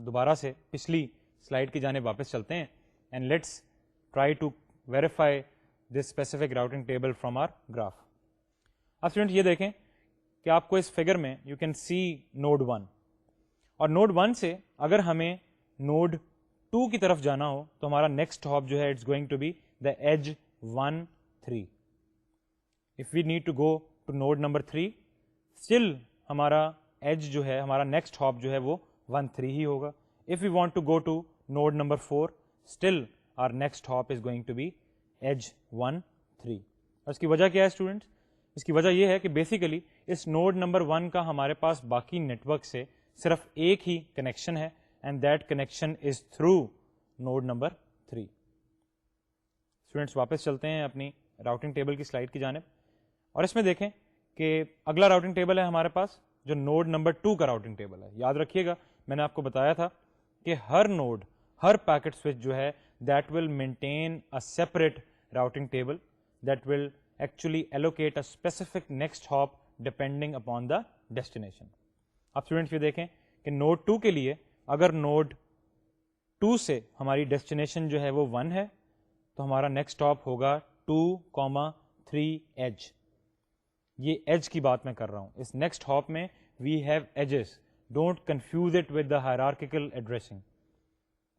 دوبارہ سے پچھلی slide کی جانب واپس چلتے ہیں, and let's try to verify this specific routing table from our graph. اب اسٹوڈنٹ یہ دیکھیں کہ آپ کو اس فگر میں یو کین سی نوڈ 1, اور نوڈ 1 سے اگر ہمیں نوڈ 2 کی طرف جانا ہو تو ہمارا نیکسٹ ہاپ جو ہے it's going to be the edge 1 3. If we need to go to node number 3, still ہمارا ایج جو ہے, ہمارا نیکسٹ ہاپ جو ہے وہ 1 3 ہی ہوگا. If we want to go to node number 4, still our next hop is going to be edge 1 3. اور اس کی وجہ کیا ہے اسٹوڈنٹس؟ اس کی وجہ یہ ہے کہ بیسیکلی اس نوڈ نمبر 1 کا ہمارے پاس باقی نیٹورک سے صرف ایک ہی کنیکشن ہے, and that connection is through node number 3. Students واپس چلتے ہیں اپنی راؤٹنگ ٹیبل کی سلائڈ کی جانب, اور اس میں دیکھیں کہ اگلا راؤٹنگ ٹیبل ہے ہمارے پاس جو نوڈ نمبر 2 کا راؤٹنگ ٹیبل ہے. یاد رکھیے گا میں نے آپ کو بتایا تھا کہ ہر نوڈ, ہر پیکٹ سوئچ جو ہے that will maintain a separate routing table that will actually allocate a specific next hop depending upon the destination. اب اسٹوڈنٹس یہ دیکھیں کہ نوڈ 2 کے لیے اگر نوڈ 2 سے ہماری ڈیسٹینیشن جو ہے وہ 1 ہے تو ہمارا نیکسٹ ہاپ ہوگا 2 3 ایج. یہ ایج کی بات میں کر رہا ہوں. اس نیکسٹ ہاپ میں we have edges, don't confuse it with the hierarchical addressing.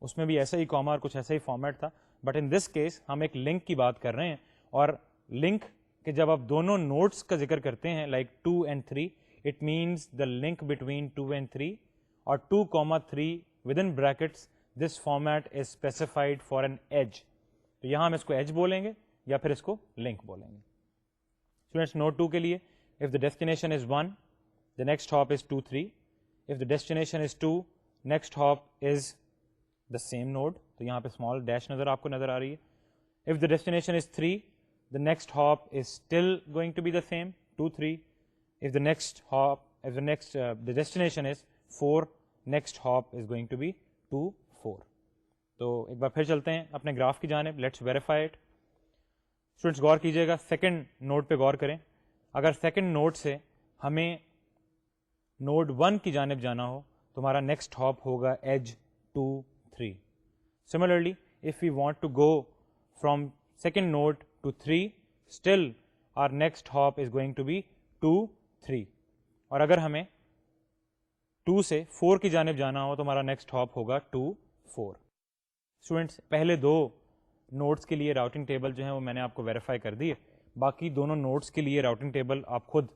اس میں بھی ایسا ہی کاما اور کچھ ایسا ہی فارمیٹ تھا, بٹ ان دس کیس ہم ایک لنک کی بات کر رہے ہیں, اور لنک کہ جب آپ دونوں نوڈس کا ذکر کرتے ہیں like 2 and 3, it means the link between 2 and 3, or 2, 3 within brackets. This format is specified for an edge. تو یہاں ہم اس کو ایج بولیں گے یا پھر اس کو لنک بولیں گے. اسٹوڈینٹس نوڈ 2 کے لیے if the destination is 1, the next hop is 2 3. if the destination is 2, next hop is the same node. تو یہاں پہ اسمال ڈیش آپ کو نظر آ رہی ہے. if the destination is 3, the next hop is still going to be the same, 2 3. if the next hop, the destination is 4, next hop is going to be 2 4. تو ایک بار پھر چلتے ہیں اپنے گراف کی جانب, لیٹس ویریفائی اٹ. اسٹوڈنٹس غور کیجیے گا, سیکنڈ نوڈ پہ غور کریں. اگر سیکنڈ نوڈ سے ہمیں نوڈ 1 کی جانب جانا ہو تو ہمارا نیکسٹ ہاپ ہوگا edge 2 3. Similarly if we want to go from second node to 3, still our next hop is going to be 2, 3. اور اگر ہمیں 2 سے 4 کی جانب جانا ہو تو ہمارا نیکسٹ ہاپ ہوگا 2, 4. اسٹوڈینٹس پہلے 2 نوڈس کے لیے راؤٹنگ ٹیبل جو ہیں وہ میں نے آپ کو ویریفائی کر دی ہے. باقی دونوں نوڈس کے لیے راؤٹنگ ٹیبل آپ خود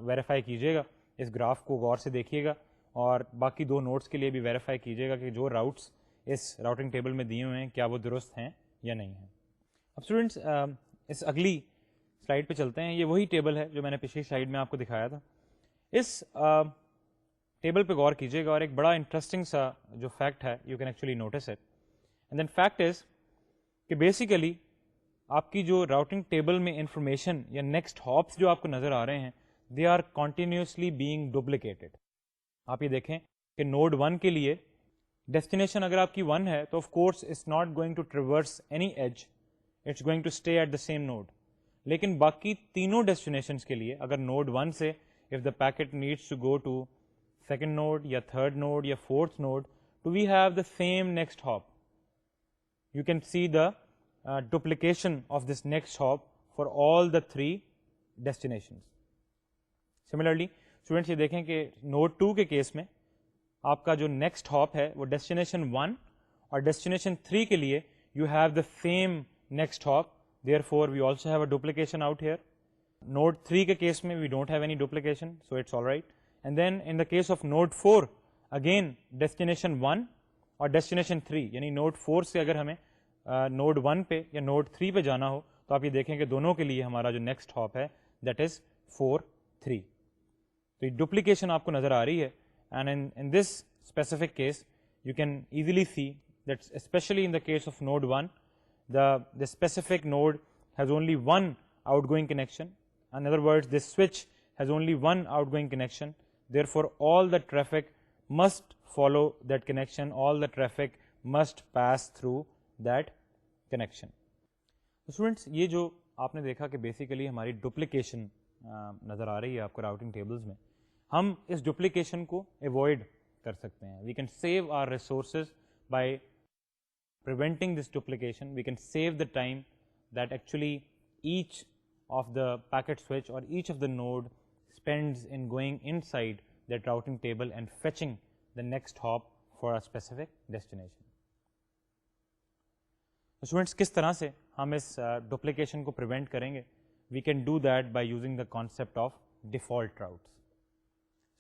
ویریفائی کیجیے گا, اس گراف کو غور سے دیکھیے گا, اور باقی 2 نوڈس کے لیے بھی ویریفائی کیجیے گا کہ جو راؤٹس اس راؤٹنگ ٹیبل میں دیے ہوئے ہیں کیا وہ درست ہیں یا نہیں ہیں. اب اسٹوڈینٹس اس اگلی سلائڈ پہ چلتے ہیں. یہ وہی ٹیبل ہے جو میں نے پچھلی سلائڈ میں آپ کو دکھایا تھا. اس ٹیبل پہ غور کیجیے گا, اور ایک بڑا انٹرسٹنگ سا جو فیکٹ ہے, you can actually notice it. And then fact is کہ بیسیکلی آپ کی جو راؤٹنگ ٹیبل میں انفارمیشن یا نیکسٹ ہاپس جو آپ کو نظر آ رہے ہیں, they are continuously being duplicated. آپ یہ دیکھیں کہ نوڈ 1 کے لیے ڈیسٹینیشن اگر آپ کی 1 ہے تو of course it's not going to traverse any edge, it's going to stay at the same node. لیکن باقی تینوں ڈیسٹینیشنس کے لیے اگر نوڈ 1 سے if the packet needs to go to second node یا third node یا fourth node, do we have the same next hop? You can see the duplication of this next hop for all the 3 destinations. Similarly, students یہ دیکھیں کہ node 2 کے case میں آپ کا جو next hop ہے وہ destination 1 اور destination 3 کے لیے you have the same next hop, therefore we also have a duplication out here. Node 3 کے کیس میں we don't have any duplication, so it's all right. And then in the case of node 4, again destination 1 اور destination 3, یعنی node 4 سے اگر ہمیں node 1 پہ یا node 3 پہ جانا ہو تو آپ یہ دیکھیں کہ دونوں کے لیے ہمارا جو نیکسٹ ہاپ ہے that is 4, 3. تو یہ ڈپلیکیشن آپ کو نظر آ رہی ہے. And in this specific case you can easily see that especially in the case of node 1, the specific node has only one outgoing connection. In other words, this switch has only one outgoing connection. Therefore, all the traffic must follow that connection. All the traffic must pass through that connection. So students, یہ جو آپ نے دیکھا کہ basically ہماری duplication نظر آ رہی ہے آپ کو راؤٹنگ ٹیبلز میں, ہم اس ڈپلیکیشن کو ایوائڈ کر سکتے ہیں. We can save our resources by preventing this duplication. We can save the time that actually each of the packet switch or each of the node spends in going inside that routing table and fetching the next hop for a specific destination. Students, کس طرح سے ہم اس duplication کو prevent کریں گے؟ We can do that by using the concept of default routes.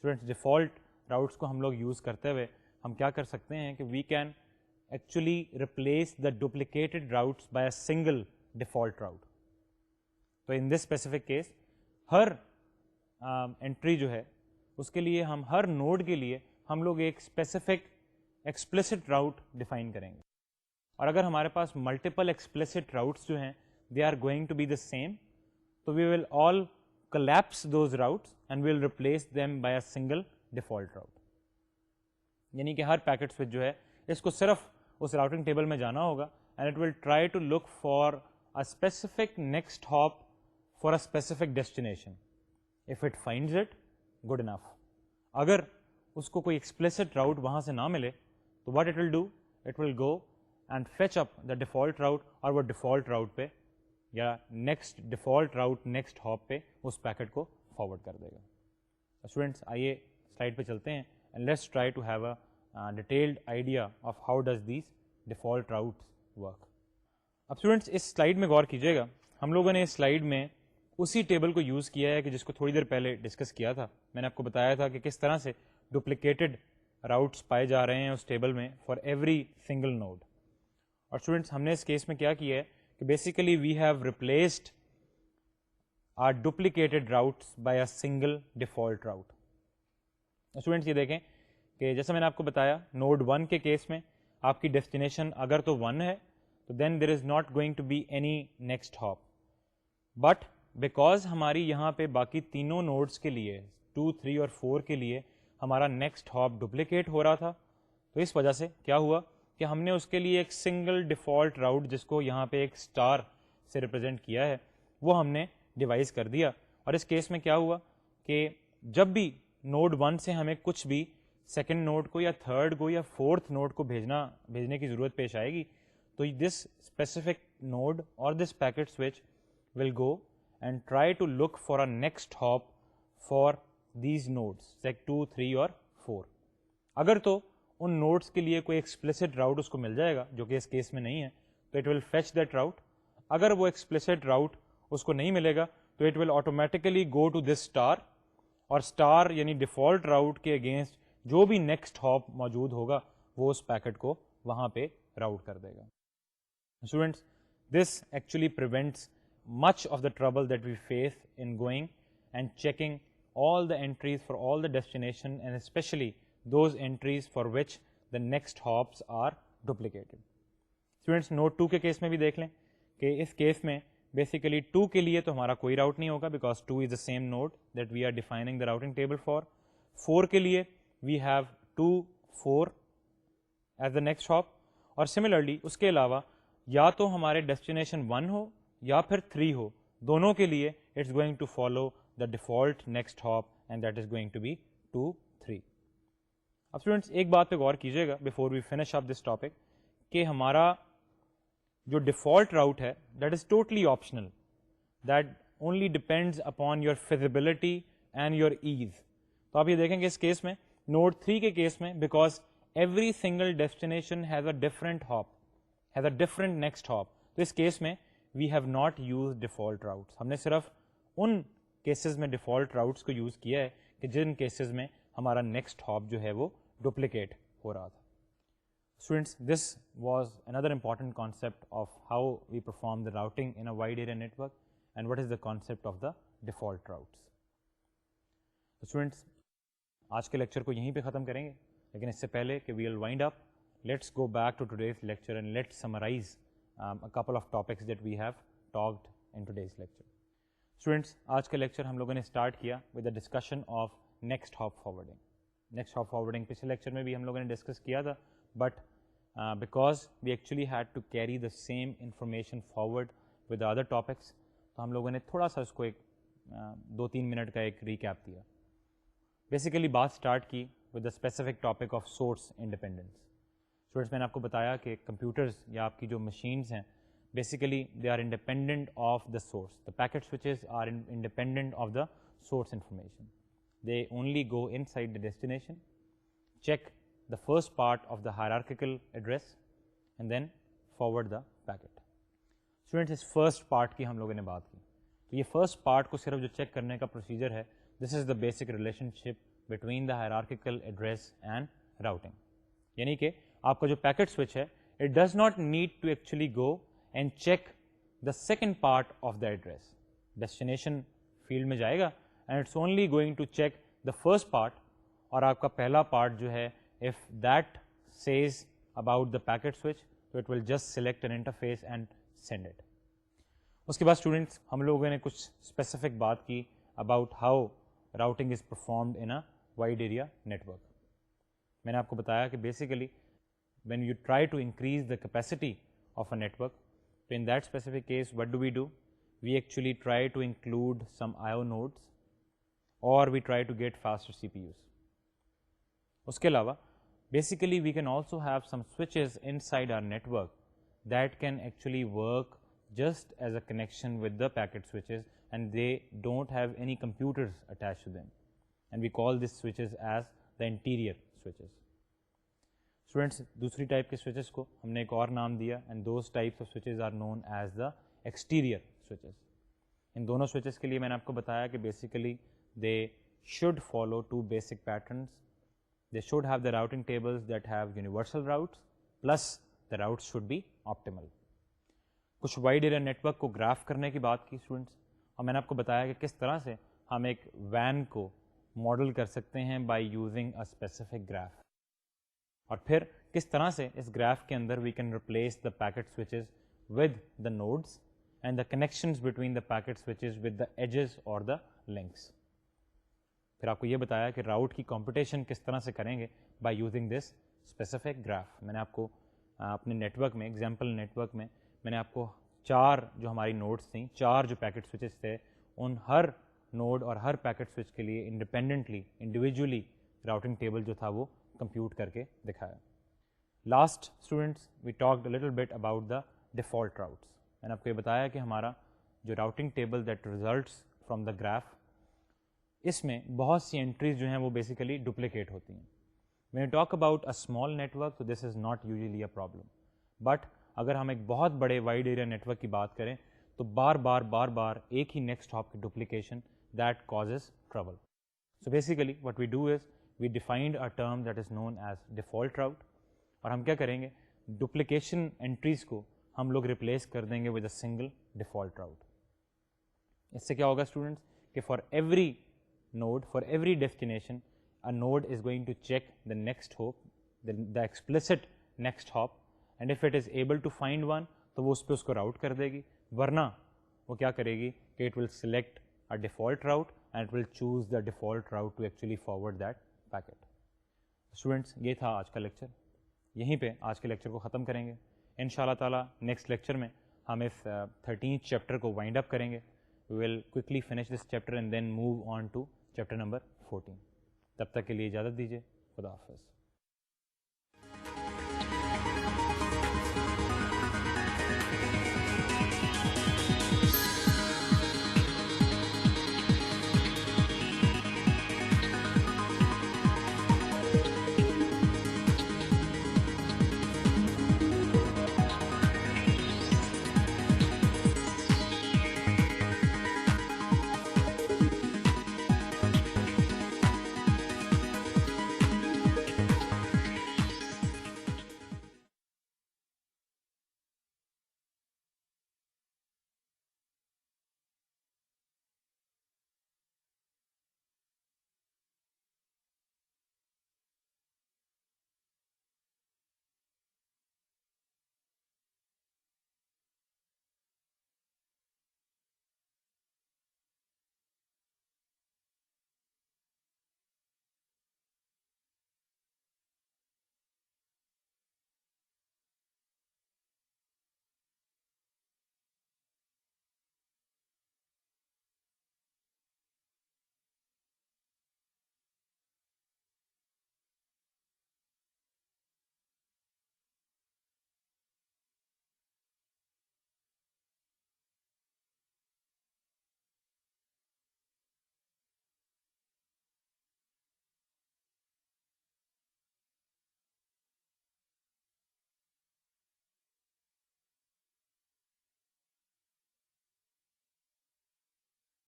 Students, default routes کو ہم لوگ یوز کرتے ہوئے ہم کیا کر سکتے ہیں کہ we can actually replace the duplicated routes by a single default route. تو ان دس اسپیسیفک کیس ہر انٹری جو ہے اس کے لیے ہم ہر نوڈ کے لیے ہم لوگ ایک اسپیسیفک ایکسپلسٹ راؤٹ ڈیفائن کریں گے. اور اگر ہمارے پاس ملٹیپل ایکسپلسٹ راؤٹس جو ہیں they are going to be the same, تو we will all collapse those routes and we will replace them by a single default route. یعنی کہ ہر پیکٹ سوئچ جو ہے اس کو صرف اس راؤٹنگ ٹیبل میں جانا ہوگا and it will try to look for a specific next hop for a specific destination. If it finds it, good enough. اگر اس کو کوئی explicit route وہاں سے نہ ملے تو what it will do, it will go and fetch up the default route اور وہ default route پہ یا next default route next hop پہ اس پیکٹ کو forward کر دے گا. Students, آئیے slide پہ چلتے ہیں and let's try to have a detailed idea of how does these default routes work. اب students اس slide میں غور کیجیے گا, ہم لوگوں نے اس slide میں اسی ٹیبل کو یوز کیا ہے کہ جس کو تھوڑی دیر پہلے ڈسکس کیا تھا. میں نے آپ کو بتایا تھا کہ کس طرح سے ڈپلیکیٹڈ راؤٹس پائے جا رہے ہیں اس ٹیبل میں فار ایوری سنگل نوڈ. اور اسٹوڈنٹس ہم نے اس کیس میں کیا کیا ہے کہ basically we have replaced our duplicated routes by a single default route. Students یہ دیکھیں کہ جیسا میں نے آپ کو بتایا نوڈ 1 کے کیس میں آپ کی ڈیسٹینیشن اگر تو 1 ہے تو then there is not going to be any next hop, but because ہماری یہاں پہ باقی تینوں نوڈس کے لیے 2, 3 اور 4 کے لیے ہمارا نیکسٹ ہاپ ڈپلیکیٹ ہو رہا تھا, تو اس وجہ سے کیا ہوا کہ ہم نے اس کے لیے ایک سنگل ڈیفالٹ راؤٹ جس کو یہاں پہ ایک اسٹار سے ریپرزینٹ کیا ہے وہ ہم نے ڈیوائز کر دیا. اور اس کیس میں کیا ہوا کہ جب بھی نوڈ 1 سے ہمیں کچھ بھی سیکنڈ نوڈ کو یا تھرڈ کو یا فورتھ نوڈ کو بھیجنے کی ضرورت پیش آئے گی تو دس اسپیسیفک نوڈ اور this packet switch will go and try to look for a next hop for these nodes like 2, 3 اور 4. اگر تو ان نوڈس کے لیے کوئی ایکسپلسٹ راؤٹ اس کو مل جائے گا, جو کہ اس کیس میں نہیں ہے, تو it will fetch that route. اگر وہ ایکسپلسٹ راؤٹ اس کو نہیں ملے گا تو it will automatically go to this star, اور اسٹار یعنی ڈیفالٹ راؤٹ کے اگینسٹ جو بھی نیکسٹ ہاپ موجود ہوگا وہ اس پیکٹ کو وہاں پہ راؤٹ کر دے گا. Students, this actually prevents much of the trouble that we face in going and checking all the entries for all the destination, and especially those entries for which the next hops are duplicated. Students, note 2 کے case میں بھی دیکھ لیں کہ اس case میں basically 2 کے لیے تو ہمارا کوئی راؤٹ نہیں ہوگا because 2 is the same node that we are defining the routing table for. 4 کے لیے we have 2, 4 as the next hop, اور similarly اس کے علاوہ یا تو ہمارے ڈیسٹینیشن 1 ہو یا پھر 3 ہو, دونوں کے لیے it's going to follow the default next hop and that is going to be 2, 3. اب اسٹوڈینٹس ایک بات پہ غور کیجیے گا before we finish up this topic, کہ ہمارا جو ڈیفالٹ راؤٹ ہے that is totally optional, that only depends upon your feasibility and your ease. تو آپ یہ دیکھیں گے اس کیس میں نوڈ 3 کے کیس میں because every single destination has a different hop, has a different next hop. تو اس کیس میں we have not use default routes, ہم نے صرف ان کیسز میں ڈیفالٹ راؤٹس کو یوز کیا ہے کہ جن کیسز میں ہمارا نیکسٹ ہاپ جو ہے وہ ڈپلیکیٹ ہو رہا تھا. Students, this was another important concept of how we perform the routing in a wide area network and what is the concept of the default routes. Students, آج کے لیکچر کو یہیں پہ ختم کریں گے, لیکن اس سے پہلے کہ we will wind up, let's go back to today's lecture and let's summarize a couple of topics that we have talked in today's lecture. Students, آج کا لیکچر ہم لوگوں نے اسٹارٹ کیا with the discussion of next hop forwarding. Next hop forwarding پچھلے lecture میں بھی ہم لوگوں نے ڈسکس کیا تھا, but because we actually had to carry the same information forward with the other topics, تو ہم لوگوں نے تھوڑا سا اس کو ایک 2-3 منٹ کا ایک ریکیپ دیا. بیسیکلی بات اسٹارٹ کی with the specific topic of source independence. Students, میں نے آپ کو بتایا کہ کمپیوٹرز یا آپ کی جو مشینز ہیں basically they are independent of the source. The packet switches are independent of the source information. They only go inside the destination, check the first part of the hierarchical address and then forward the packet. Students, اس first part کی ہم لوگوں نے بات کی, تو یہ first part کو صرف جو چیک کرنے کا پروسیجر ہے, this is the basic relationship between the hierarchical address and routing. یعنی کہ آپ کا جو پیکٹ سوئچ ہے it does not need to actually go and check the second part of the address. Destination field میں جائے گا and it's only going to check the first part, اور آپ کا پہلا پارٹ جو ہے if that says about the packet switch تو it will just select an interface and send it. اس کے بعد اسٹوڈنٹس ہم لوگوں نے کچھ اسپیسیفک بات کی about how routing is performed in a wide area network. میں نے آپ کو بتایا کہ basically when you try to increase the capacity of a network, so in that specific case what do? We actually try to include some IO nodes or we try to get faster CPUs. اس کے علاوہ basically we can also have some switches inside our network that can actually work just as a connection with the packet switches and they don't have any computers attached to them, and we call these switches as the interior switches. Students, دوسری type کے switches کو ہم نے ایک اور نام دیا and those types of switches are known as the exterior switches. ان دونوں سوئچز کے لیے میں نے آپ کو بتایا کہ basically they should follow 2 basic patterns. They should have the routing tables that have universal routes plus the routes should be optimal. کچھ وائڈ ایریا نیٹورک کو گراف کرنے کی بات کی اسٹوڈنٹس, اور میں نے آپ کو بتایا کہ کس طرح سے ہم ایک وین کو ماڈل کر سکتے ہیں by using a specific graph, اور پھر کس طرح سے اس گراف کے اندر we can replace the packet switches with the nodes and the connections between the packet switches with the edges اور دا لنکس. پھر آپ کو یہ بتایا کہ راؤٹ کی کمپٹیشن کس طرح سے کریں گے by using this specific graph. میں نے آپ کو اپنے نیٹورک میں ایگزامپل نیٹورک میں میں نے آپ کو 4 جو ہماری نوڈس تھیں, 4 جو پیکٹ سوئچز تھے, ان ہر نوڈ اور ہر پیکٹ سوئچ کے لیے انڈیپینڈنٹلی انڈیویجولی راؤٹنگ ٹیبل جو تھا وہ کمپیوٹ کر کے دکھایا. Last students we talked a little bit about the default routes. میں نے آپ کو یہ بتایا کہ ہمارا جو routing table that results from the graph, اس میں بہت سی انٹریز جو ہیں وہ بیسیکلی ڈپلیکیٹ ہوتی ہیں. When you talk about a small network تو this is not usually a problem, but اگر ہم ایک بہت بڑے وائڈ ایریا نیٹورک کی بات کریں تو بار بار ایک ہی نیکسٹ ہاپ کی duplication that causes trouble. So basically what we do is we defined a term that is known as default route, اور ہم کیا کریں گے, ڈپلیکیشن انٹریز کو ہم لوگ ریپلیس کر دیں گے with a single default route. اس سے کیا ہوگا اسٹوڈنٹس کہ for every node, for every destination, a node is going to check the next hop, the explicit next hop, and if it is able to find one تو وہ اس پہ اس کو route کر دے گی, ورنہ وہ کیا کرے گی کہ it will select a default route and it will choose the default route to actually forward that packet. Students یہ تھا آج کا لیکچر, یہیں پہ آج کے لیکچر کو ختم کریں گے. ان شاء اللہ تعالیٰ نیکسٹ لیکچر میں ہم اس 13th چیپٹر کو وائنڈ اپ کریں گے. We will quickly finish this chapter and then move on to chapter number 14. تب تک کے لیے اجازت دیجیے. خدا حافظ.